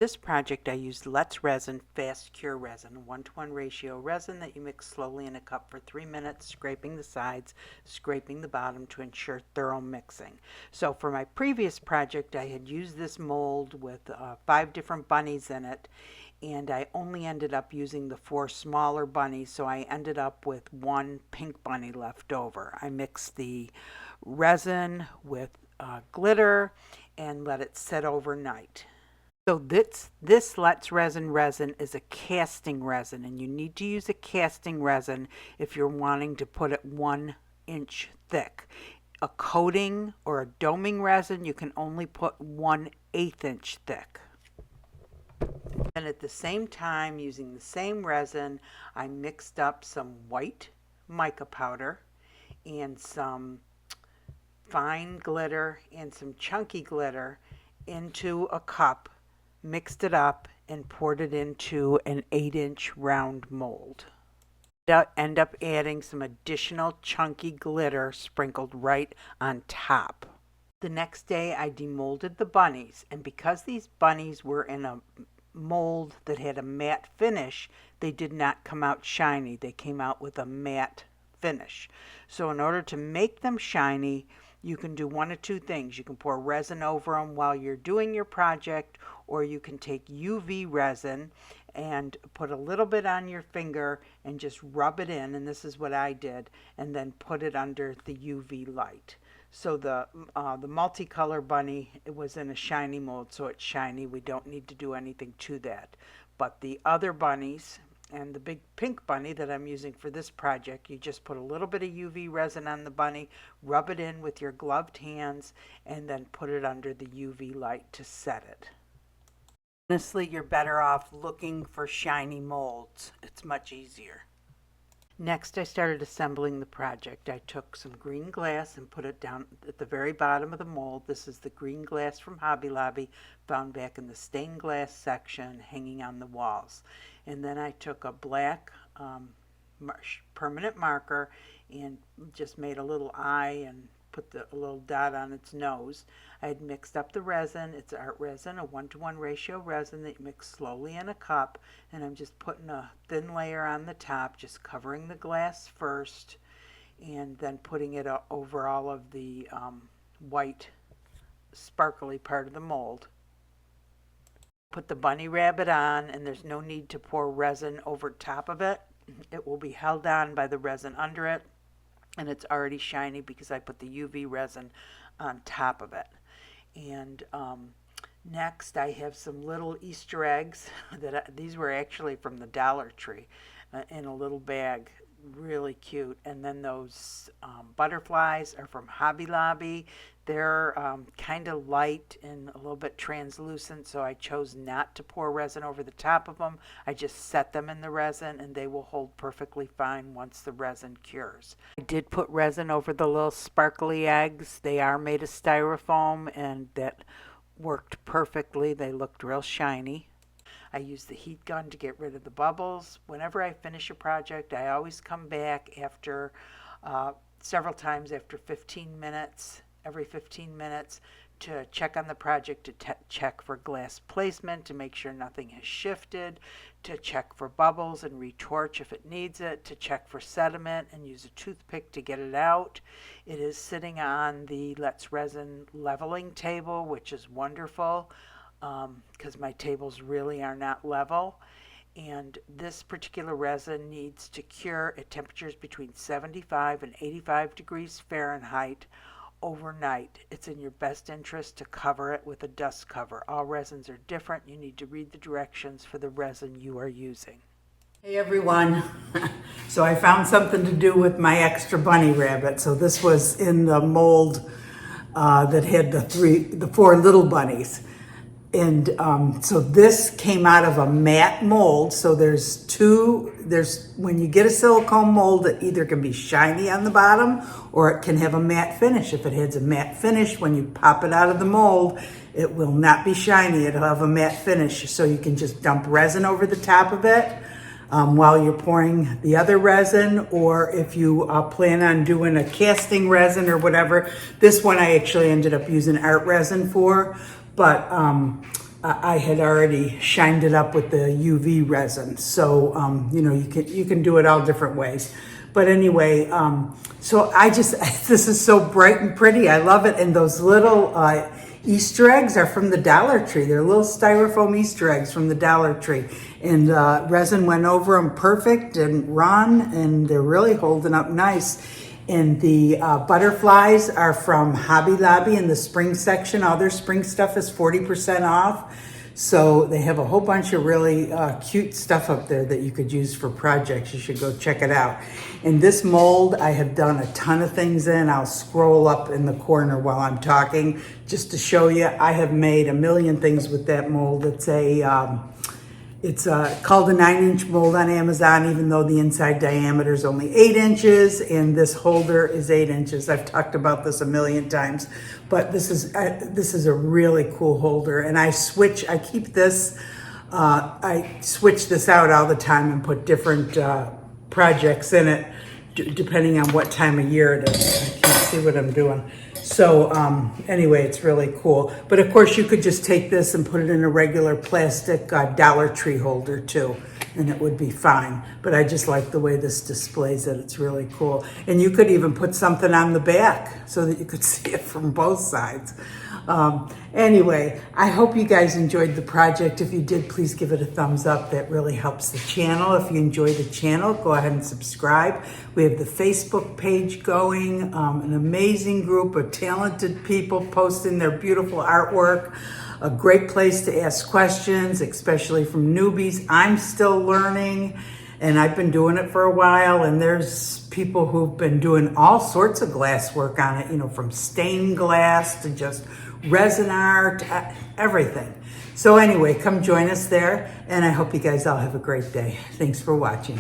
This project I used Let's Resin Fast Cure Resin, a 1-to-1 ratio resin that you mix slowly in a cup for 3 minutes, scraping the sides, scraping the bottom to ensure thorough mixing. So for my previous project I had used this mold with 5 different bunnies in it, and I only ended up using the 4 smaller bunnies, so I ended up with 1 pink bunny left over. I mixed the resin with glitter and let it sit overnight. So this Let's Resin resin is a casting resin, and you need to use a casting resin if you're wanting to put it 1 inch thick. A coating or a doming resin, you can only put 1/8 inch thick. And at the same time, using the same resin, I mixed up some white mica powder and some fine glitter and some chunky glitter into a cup, mixed it up, and poured it into an 8-inch round mold. End up adding some additional chunky glitter sprinkled right on top. The next day I demolded the bunnies, and because these bunnies were in a mold that had a matte finish, they did not come out shiny. They came out with a matte finish. So in order to make them shiny, you can do one of two things. You can pour resin over them while you're doing your project, or you can take UV resin and put a little bit on your finger and just rub it in, and this is what I did, and then put it under the UV light. So the multicolor bunny, it was in a shiny mold, so it's shiny. We don't need to do anything to that. But the other bunnies, and the big pink bunny that I'm using for this project, you just put a little bit of UV resin on the bunny, rub it in with your gloved hands, and then put it under the UV light to set it. Honestly, you're better off looking for shiny molds. It's much easier. Next, I started assembling the project. I took some green glass and put it down at the very bottom of the mold. This is the green glass from Hobby Lobby, found back in the stained glass section, hanging on the walls. And then I took a black permanent marker and just made a little eye and put a little dot on its nose. I had mixed up the resin. It's art resin, a 1-to-1 ratio resin that you mix slowly in a cup, and I'm just putting a thin layer on the top, just covering the glass first, and then putting it over all of the white sparkly part of the mold. Put the bunny rabbit on, and there's no need to pour resin over top of it. It will be held on by the resin under it, and it's already shiny because I put the UV resin on top of it. And next I have some little Easter eggs that these were actually from the Dollar Tree in a little bag, really cute. And then those butterflies are from Hobby Lobby. They're kind of light and a little bit translucent, so I chose not to pour resin over the top of them. I just set them in the resin, and they will hold perfectly fine once the resin cures. I did put resin over the little sparkly eggs. They are made of styrofoam, and that worked perfectly. They looked real shiny. I used the heat gun to get rid of the bubbles. Whenever I finish a project, I always come back after several times after 15 minutes, every 15 minutes, to check on the project, to check for glass placement, to make sure nothing has shifted, to check for bubbles and retorch if it needs it, to check for sediment and use a toothpick to get it out. It is sitting on the Let's Resin leveling table, which is wonderful because my tables really are not level. And this particular resin needs to cure at temperatures between 75 and 85 degrees Fahrenheit overnight. It's in your best interest to cover it with a dust cover. All resins are different. You need to read the directions for the resin you are using. Hey everyone, so I found something to do with my extra bunny rabbit. So this was in the mold that had the 4 little bunnies. And so this came out of a matte mold. So when you get a silicone mold, it either can be shiny on the bottom or it can have a matte finish. If it has a matte finish, when you pop it out of the mold, it will not be shiny. It'll have a matte finish. So you can just dump resin over the top of it while you're pouring the other resin, or if you plan on doing a casting resin or whatever. This one I actually ended up using art resin for, but I had already shined it up with the UV resin. So, you know, you can do it all different ways. But anyway, so this is so bright and pretty. I love it. And those little Easter eggs are from the Dollar Tree. They're little styrofoam Easter eggs from the Dollar Tree. And resin went over them perfect and run, and they're really holding up nice. And the butterflies are from Hobby Lobby in the spring section. All their spring stuff is 40% off. So they have a whole bunch of really cute stuff up there that you could use for projects. You should go check it out. And this mold, I have done a ton of things in. I'll scroll up in the corner while I'm talking just to show you. I have made a million things with that mold. It's called a 9-inch mold on Amazon, even though the inside diameter is only 8 inches, and this holder is 8 inches. I've talked about this a million times, but this is a really cool holder. And I keep this, I switch this out all the time and put different projects in it, depending on what time of year it is. I can't see what I'm doing. So anyway, it's really cool. But of course, you could just take this and put it in a regular plastic Dollar Tree holder too, and it would be fine. But I just like the way this displays it. It's really cool. And you could even put something on the back so that you could see it from both sides. Anyway, I hope you guys enjoyed the project. If you did, please give it a thumbs up. That really helps the channel. If you enjoy the channel, go ahead and subscribe. We have the Facebook page going, an amazing group of talented people posting their beautiful artwork. A great place to ask questions, especially from newbies. I'm still learning, and I've been doing it for a while, and there's people who've been doing all sorts of glass work on it, you know, from stained glass to just resin art, everything. So anyway, come join us there, and I hope you guys all have a great day. Thanks for watching.